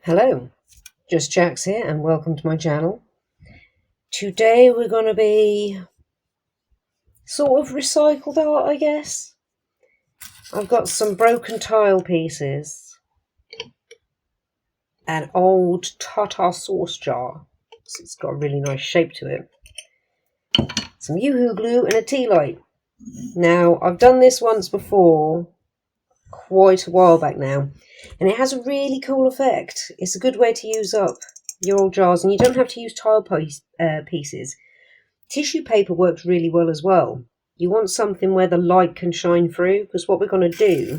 Hello, Just Jax here and welcome to my channel. Today we're going to be sort of recycled art, I guess. I've got some broken tile pieces, an old tartar sauce jar, so it's got a really nice shape to it, some Yoo-hoo glue and a tea light. Now, I've done this once before, quite a while back now, and it has a really cool effect. It's a good way to use up your old jars, and you don't have to use tile pieces. Tissue paper works really well as well. You want something where the light can shine through, because what we're going to do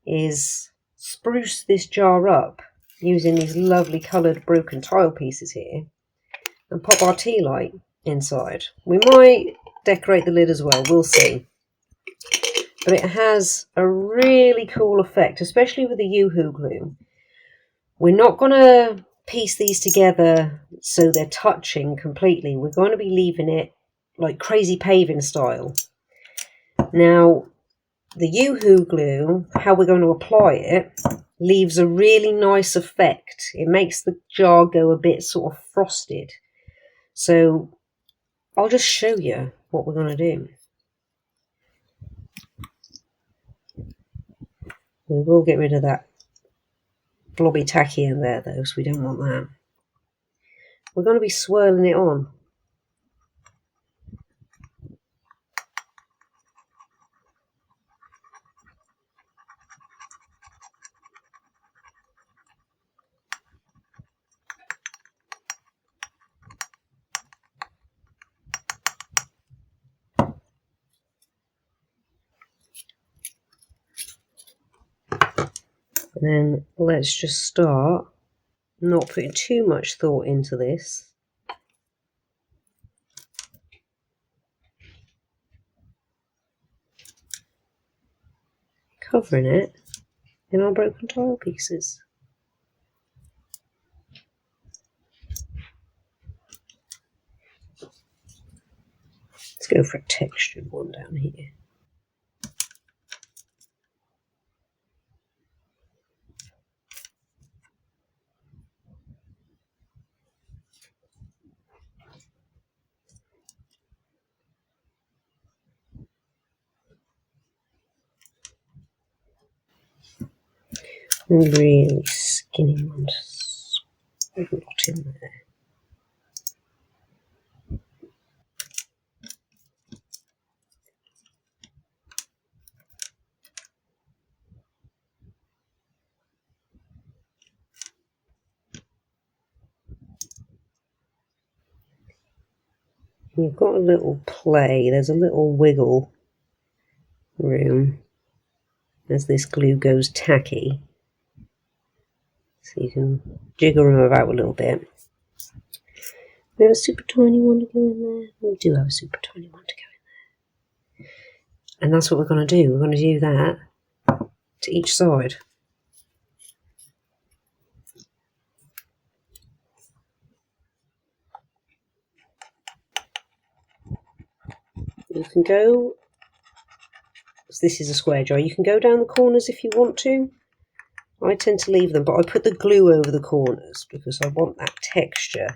is spruce this jar up using these lovely coloured broken tile pieces here and pop our tea light inside. We might decorate the lid as well, we'll see. But it has a really cool effect, especially with the Yoo-hoo glue. We're not going to piece these together so they're touching completely. We're going to be leaving it like crazy paving style. Now, the Yoo-hoo glue, how we're going to apply it, leaves a really nice effect. It makes the jar go a bit sort of frosted. So I'll just show you what we're going to do. We will get rid of that blobby tacky in there though, so we don't want that. We're going to be swirling it on. And then let's just start not putting too much thought into this. Covering it in our broken tile pieces. Let's go for a textured one down here. Really skinny ones. There's a lot in there. You've got a little play, there's a little wiggle room as this glue goes tacky. So you can jiggle them about a little bit. We have a super tiny one to go in there. We do have a super tiny one to go in there. And that's what we're going to do. We're going to do that to each side. You can go, so this is a square jar, you can go down the corners if you want to. I tend to leave them, but I put the glue over the corners because I want that texture.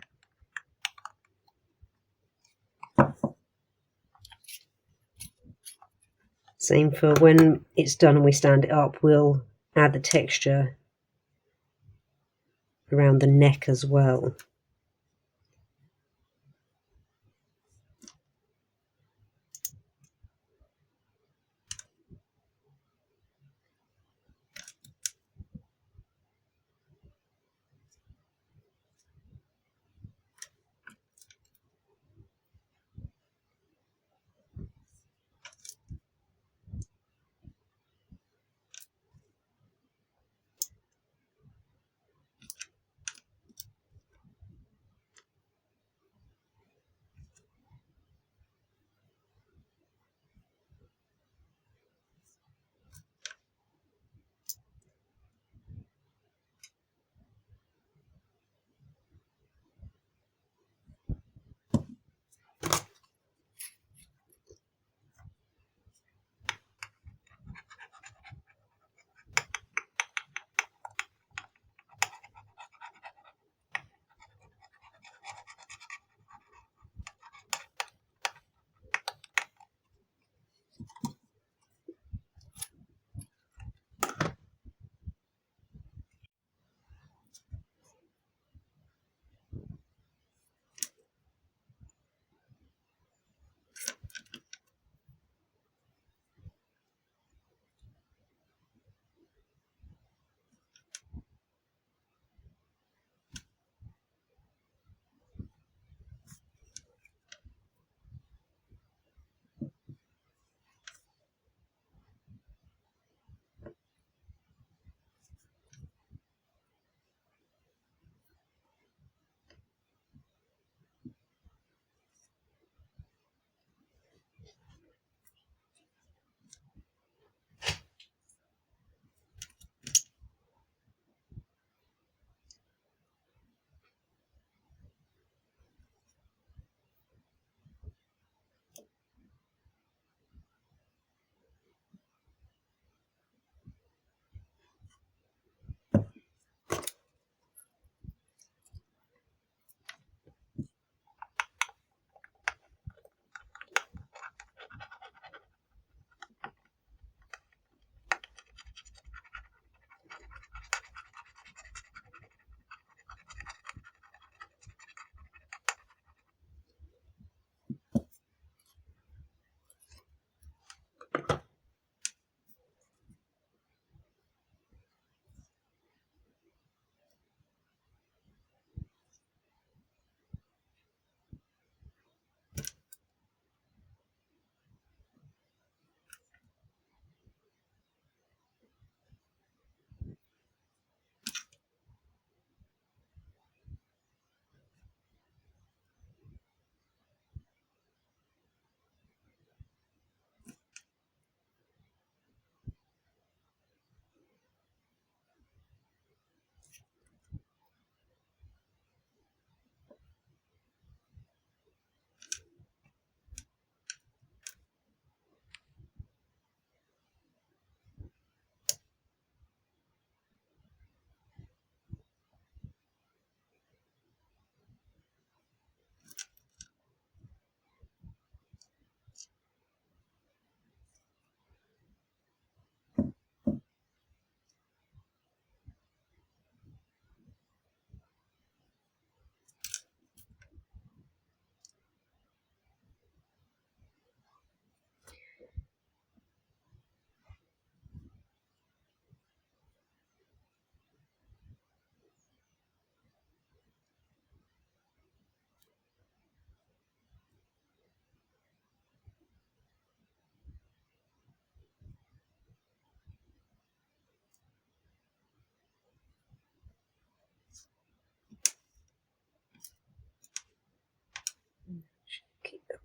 Same for when it's done and we stand it up, we'll add the texture around the neck as well.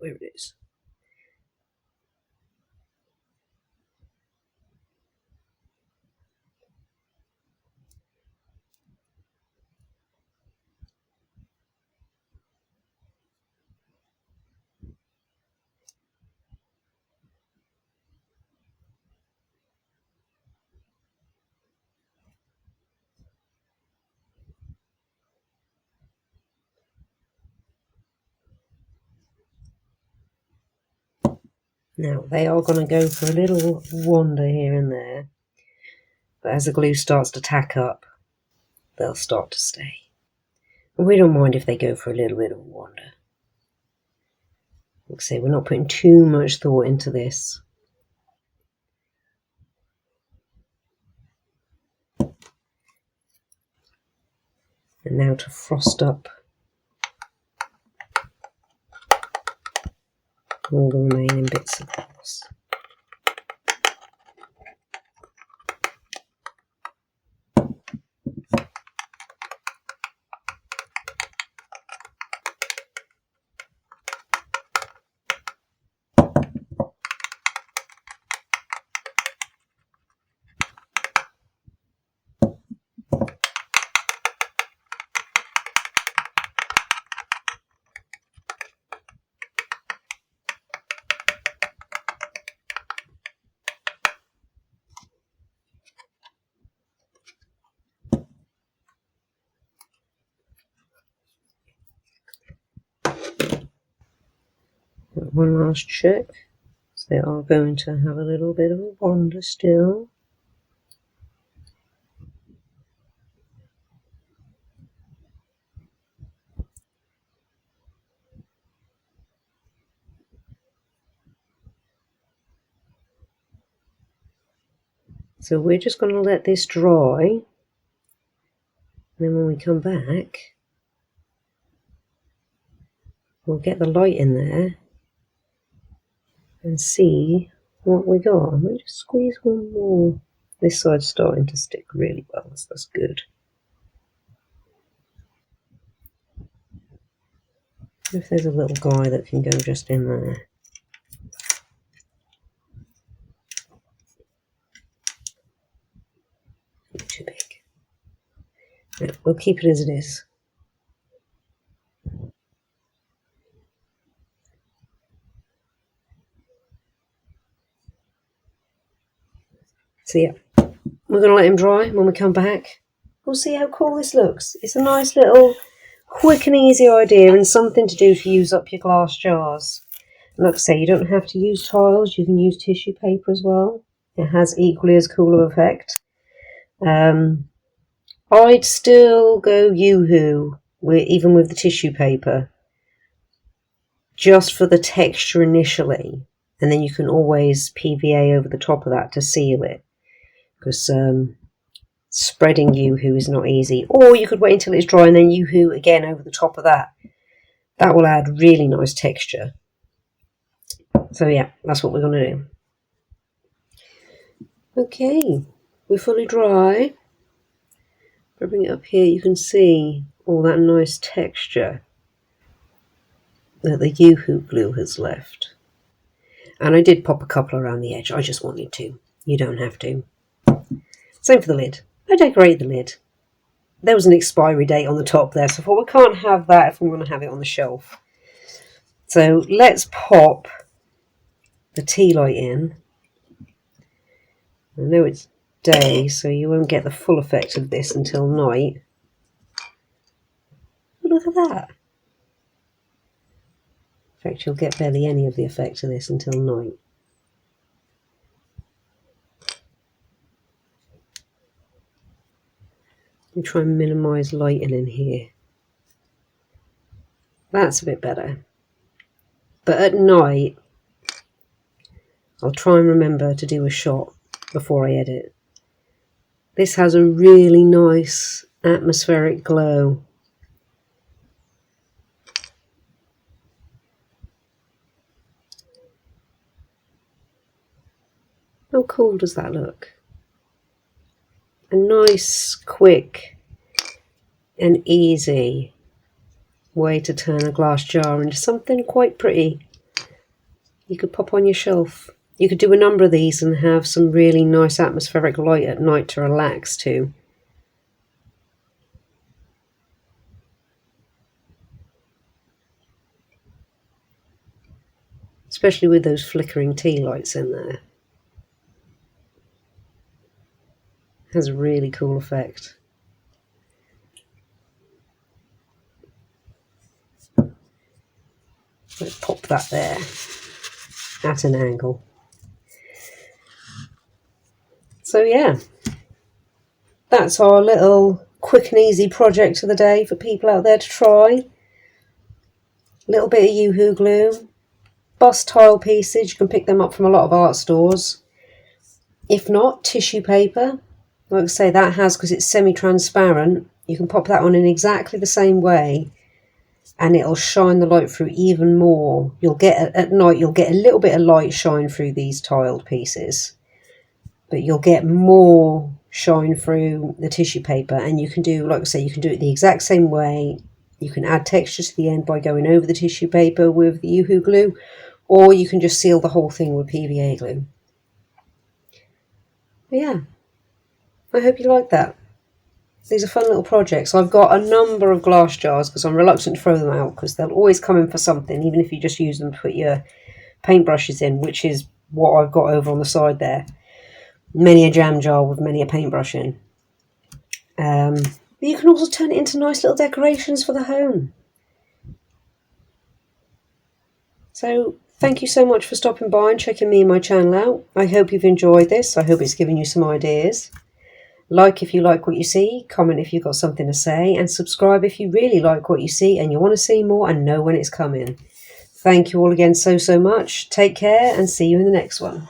where it is. Now, they are going to go for a little wander here and there, but as the glue starts to tack up, they'll start to stay. And we don't mind if they go for a little bit of a wander. Like I say, we're not putting too much thought into this. And now to frost up all the remaining bits of glass. One last check. So they are going to have a little bit of a wander still. So we're just going to let this dry. And then when we come back, we'll get the light in there and see what we got. I'm going to just squeeze one more. This side's starting to stick really well, so that's good. If there's a little guy that can go just in there. Not too big. Yeah, we'll keep it as it is. So yeah, we're going to let him dry. When we come back, we'll see how cool this looks. It's a nice little quick and easy idea and something to do to use up your glass jars. And like I say, you don't have to use tiles. You can use tissue paper as well. It has equally as cool of effect. I'd still go Yoo-hoo, even with the tissue paper, just for the texture initially. And then you can always PVA over the top of that to seal it. Because spreading Yoo-hoo is not easy. Or you could wait until it's dry and then Yoo-hoo again over the top of that. That will add really nice texture. So yeah, that's what we're going to do. Okay, we're fully dry. If I bring it up here, you can see all that nice texture that the Yoo-hoo glue has left. And I did pop a couple around the edge. I just wanted to. You don't have to. Same for the lid. I decorate the lid. There was an expiry date on the top there, so I thought we can't have that if we want to have it on the shelf. So let's pop the tea light in. I know it's day, so you won't get the full effect of this until night. Look at that. In fact, you'll get barely any of the effect of this until night. And try and minimise lighting in here. That's a bit better. But at night, I'll try and remember to do a shot before I edit. This has a really nice atmospheric glow. How cool does that look? A nice, quick and easy way to turn a glass jar into something quite pretty. you could pop on your shelf. You could do a number of these and have some really nice atmospheric light at night to relax to. Especially with those flickering tea lights in there. It has a really cool effect. Let's pop that there at an angle. So yeah, that's our little quick and easy project of the day for people out there to try. A little bit of Yoo-hoo glue, bust tile pieces, you can pick them up from a lot of art stores. If not, tissue paper, like I say, that has, because it's semi-transparent, you can pop that on in exactly the same way and it'll shine the light through even more. You'll get, at night, you'll get a little bit of light shine through these tiled pieces, but you'll get more shine through the tissue paper. And you can do, like I say, you can do it the exact same way. You can add texture to the end by going over the tissue paper with the Yoo-hoo glue, or you can just seal the whole thing with PVA glue. But yeah, I hope you like that. These are fun little projects. I've got a number of glass jars because I'm reluctant to throw them out because they'll always come in for something, even if you just use them to put your paintbrushes in, which is what I've got over on the side there. Many a jam jar with many a paintbrush in. But you can also turn it into nice little decorations for the home. So thank you so much for stopping by and checking me and my channel out. I hope you've enjoyed this. I hope it's given you some ideas. Like if you like what you see, comment if you've got something to say, and subscribe if you really like what you see and you want to see more and know when it's coming. Thank you all again so much. Take care and see you in the next one.